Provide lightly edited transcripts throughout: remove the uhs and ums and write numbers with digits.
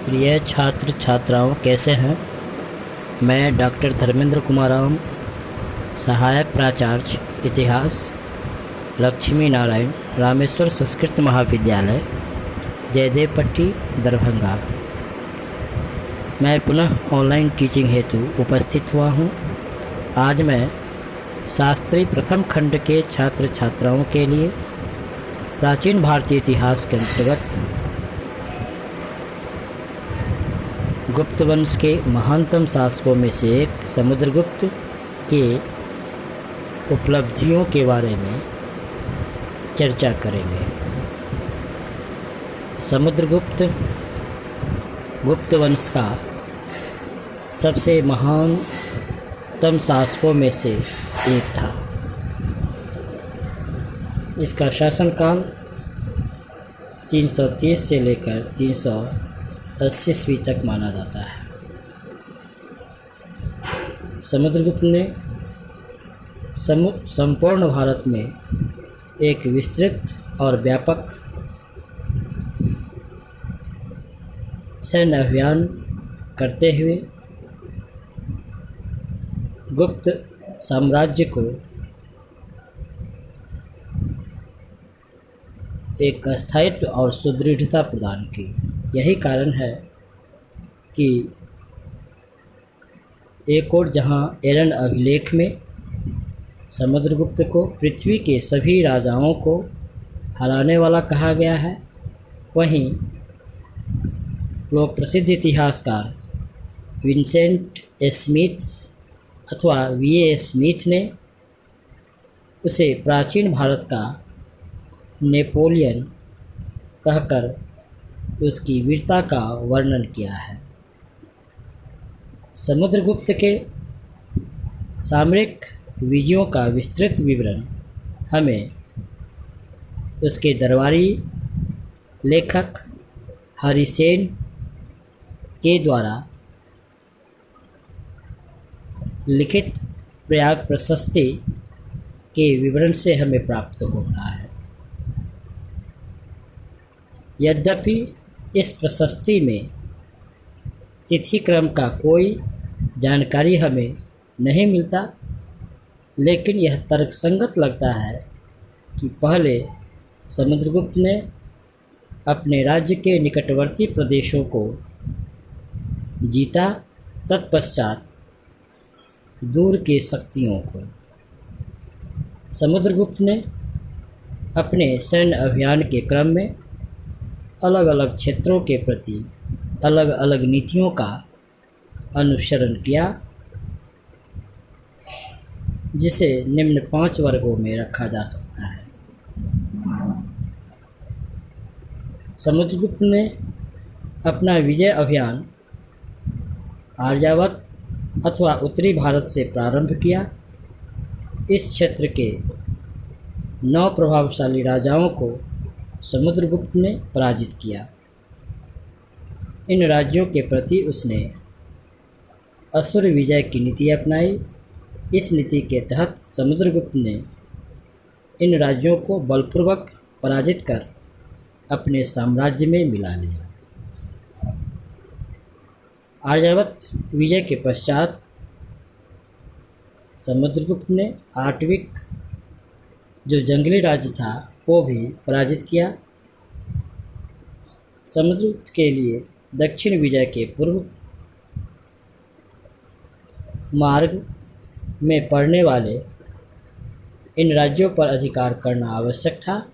प्रिय छात्र छात्राओं, कैसे हैं? मैं डॉक्टर धर्मेंद्र कुमार राम, सहायक प्राचार्य इतिहास, लक्ष्मी नारायण रामेश्वर संस्कृत महाविद्यालय, जयदेव पट्टी, दरभंगा। मैं पुनः ऑनलाइन टीचिंग हेतु उपस्थित हुआ हूँ। आज मैं शास्त्री प्रथम खंड के छात्र छात्राओं के लिए प्राचीन भारतीय इतिहास के अंतर्गत गुप्त वंश के महानतम शासकों में से एक समुद्रगुप्त के उपलब्धियों के बारे में चर्चा करेंगे। समुद्रगुप्त गुप्त वंश का सबसे महानतम शासकों में से एक था। इसका शासनकाल 330 से लेकर 380 ईस्वी तक माना जाता है। समुद्रगुप्त ने संपूर्ण भारत में एक विस्तृत और व्यापक सैन्य अभियान करते हुए गुप्त साम्राज्य को एक स्थायित्व और सुदृढ़ता प्रदान की। यही कारण है कि एक और जहां एरन अभिलेख में समुद्रगुप्त को पृथ्वी के सभी राजाओं को हराने वाला कहा गया है, वहीं लोक प्रसिद्ध इतिहासकार विंसेंट स्मिथ अथवा वी.ए. स्मिथ ने उसे प्राचीन भारत का नेपोलियन कहकर उसकी वीरता का वर्णन किया है। समुद्रगुप्त के सामरिक विजयों का विस्तृत विवरण हमें उसके दरबारी लेखक हरिसेन के द्वारा लिखित प्रयाग प्रशस्ति के विवरण से हमें प्राप्त होता है। यद्यपि इस प्रशस्ति में तिथि क्रम का कोई जानकारी हमें नहीं मिलता, लेकिन यह तर्कसंगत लगता है कि पहले समुद्रगुप्त ने अपने राज्य के निकटवर्ती प्रदेशों को जीता, तत्पश्चात दूर के शक्तियों को। समुद्रगुप्त ने अपने सैन्य अभियान के क्रम में अलग अलग क्षेत्रों के प्रति अलग अलग नीतियों का अनुसरण किया, जिसे निम्न 5 वर्गों में रखा जा सकता है। समुद्रगुप्त ने अपना विजय अभियान आर्यावर्त अथवा उत्तरी भारत से प्रारंभ किया। इस क्षेत्र के 9 प्रभावशाली राजाओं को समुद्रगुप्त ने पराजित किया। इन राज्यों के प्रति उसने असुर विजय की नीति अपनाई। इस नीति के तहत समुद्रगुप्त ने इन राज्यों को बलपूर्वक पराजित कर अपने साम्राज्य में मिला लिया। आर्यावर्त विजय के पश्चात समुद्रगुप्त ने आटविक जो जंगली राज्य था को भी पराजित किया। समुद्रगुप्त के लिए दक्षिण विजय के पूर्व मार्ग में पड़ने वाले इन राज्यों पर अधिकार करना आवश्यक था,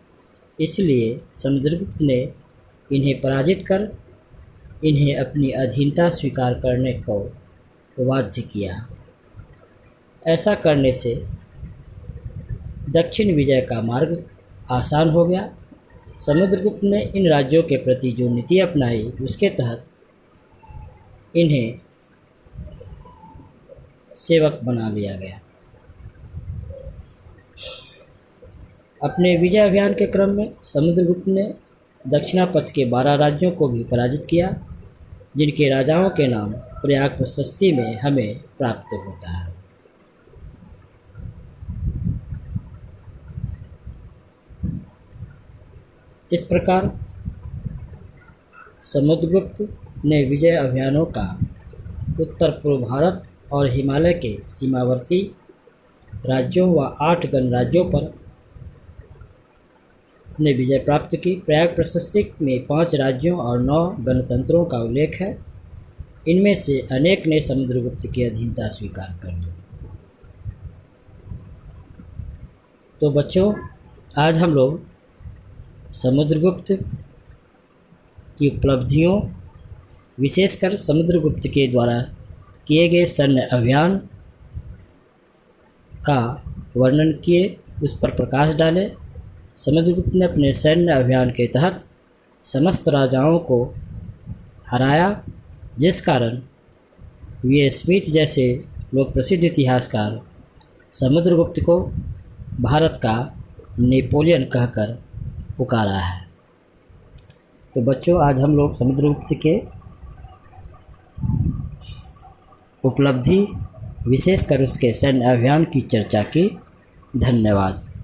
इसलिए समुद्रगुप्त ने इन्हें पराजित कर इन्हें अपनी अधीनता स्वीकार करने को बाध्य किया। ऐसा करने से दक्षिण विजय का मार्ग आसान हो गया। समुद्रगुप्त ने इन राज्यों के प्रति जो नीति अपनाई, उसके तहत इन्हें सेवक बना लिया गया। अपने विजय अभियान के क्रम में समुद्रगुप्त ने दक्षिणापथ के 12 राज्यों को भी पराजित किया, जिनके राजाओं के नाम प्रयाग प्रशस्ति में हमें प्राप्त होता है। इस प्रकार समुद्रगुप्त ने विजय अभियानों का उत्तर पूर्व भारत और हिमालय के सीमावर्ती राज्यों व 8 गणराज्यों पर इसने विजय प्राप्त की। प्रयाग प्रशस्ति में 5 राज्यों और 9 गणतंत्रों का उल्लेख है। इनमें से अनेक ने समुद्रगुप्त की अधीनता स्वीकार कर ली। तो बच्चों, आज हम लोग समुद्रगुप्त की उपलब्धियों, विशेषकर समुद्रगुप्त के द्वारा किए गए सैन्य अभियान का वर्णन किए, उस पर प्रकाश डाले। समुद्रगुप्त ने अपने सैन्य अभियान के तहत समस्त राजाओं को हराया, जिस कारण वी स्मिथ जैसे लोग प्रसिद्ध इतिहासकार समुद्रगुप्त को भारत का नेपोलियन कहकर पुकारा है। तो बच्चों, आज हम लोग समुद्रगुप्त के उपलब्धि, विशेषकर उसके सैन्य अभियान की चर्चा की। धन्यवाद।